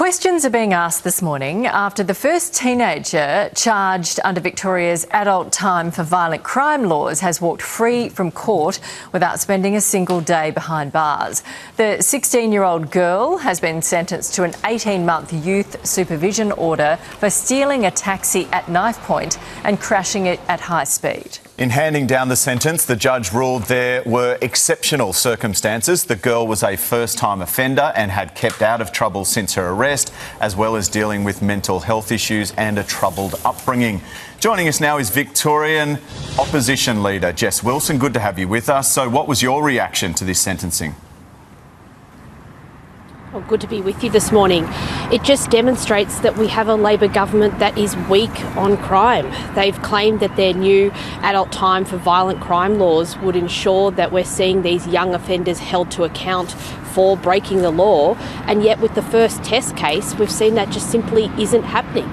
Questions are being asked this morning after the first teenager charged under Victoria's adult time for violent crime laws has walked free from court without spending a single day behind bars. The 16-year-old girl has been sentenced to an 18-month youth supervision order for stealing a taxi at knifepoint and crashing it at high speed. In handing down the sentence, the judge ruled there were exceptional circumstances. The girl was a first-time offender and had kept out of trouble since her arrest, as well as dealing with mental health issues and a troubled upbringing. Joining us now is Victorian opposition leader Jess Wilson. Good to have you with us. So what was your reaction to this sentencing? Well, good to be with you this morning. It just demonstrates that we have a Labor government that is weak on crime. They've claimed that their new adult time for violent crime laws would ensure that we're seeing these young offenders held to account for breaking the law, and yet with the first test case, we've seen that just simply isn't happening.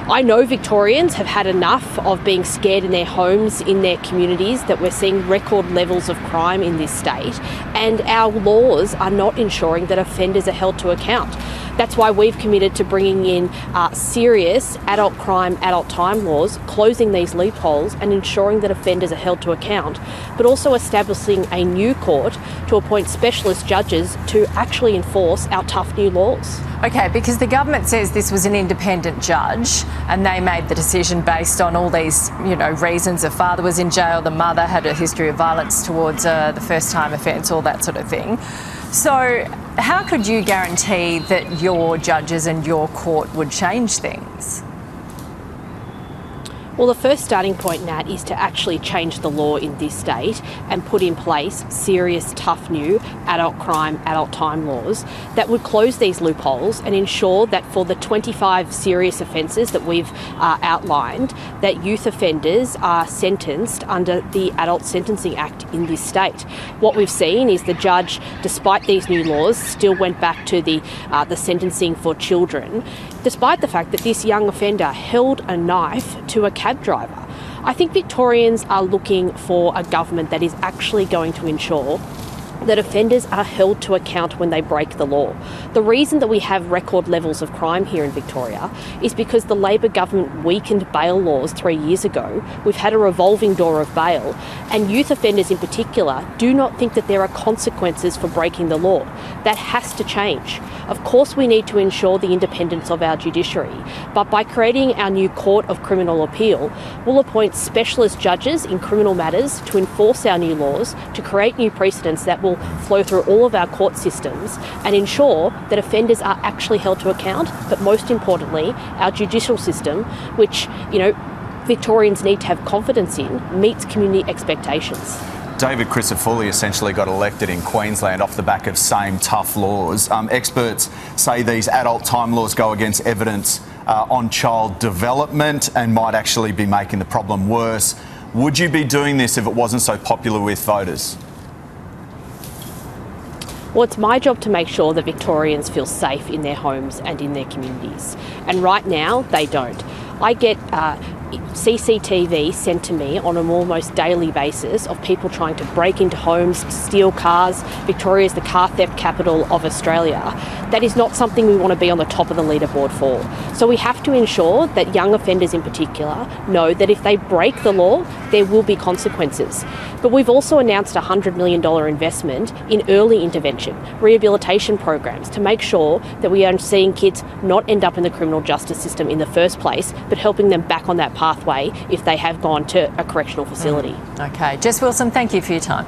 I know Victorians have had enough of being scared in their homes, in their communities, that we're seeing record levels of crime in this state, and our laws are not ensuring that offenders are held to account. That's why we've committed to bringing in serious adult crime, adult time laws, closing these loopholes and ensuring that offenders are held to account, but also establishing a new court to appoint specialist judges to actually enforce our tough new laws. Okay, because the government says this was an independent judge and they made the decision based on all these, reasons. The father was in jail, the mother had a history of violence towards the first-time offence, all that sort of thing. So how could you guarantee that your judges and your court would change things? Well, the first starting point, Nat, is to actually change the law in this state and put in place serious, tough new adult crime, adult time laws that would close these loopholes and ensure that for the 25 serious offences that we've outlined, that youth offenders are sentenced under the Adult Sentencing Act in this state. What we've seen is the judge, despite these new laws, still went back to the sentencing for children, despite the fact that this young offender held a knife to a cab driver. I think Victorians are looking for a government that is actually going to ensure that offenders are held to account when they break the law. The reason that we have record levels of crime here in Victoria is because the Labor government weakened bail laws 3 years ago. We've had a revolving door of bail, and youth offenders in particular do not think that there are consequences for breaking the law. That has to change. Of course, we need to ensure the independence of our judiciary, but by creating our new Court of Criminal Appeal, we'll appoint specialist judges in criminal matters to enforce our new laws, to create new precedents that will flow through all of our court systems and ensure that offenders are actually held to account, but most importantly, our judicial system, which, Victorians need to have confidence in, meets community expectations. David Crisafulli essentially got elected in Queensland off the back of same tough laws. Experts say these adult time laws go against evidence on child development and might actually be making the problem worse. Would you be doing this if it wasn't so popular with voters? Well, it's my job to make sure that Victorians feel safe in their homes and in their communities. And right now, they don't. I get CCTV sent to me on an almost daily basis of people trying to break into homes, steal cars. Victoria is the car theft capital of Australia. That is not something we want to be on the top of the leaderboard for. So we have to ensure that young offenders in particular know that if they break the law, there will be consequences. But we've also announced a $100 million investment in early intervention, rehabilitation programs to make sure that we are seeing kids not end up in the criminal justice system in the first place, but helping them back on that pathway if they have gone to a correctional facility. Okay. Jess Wilson, thank you for your time.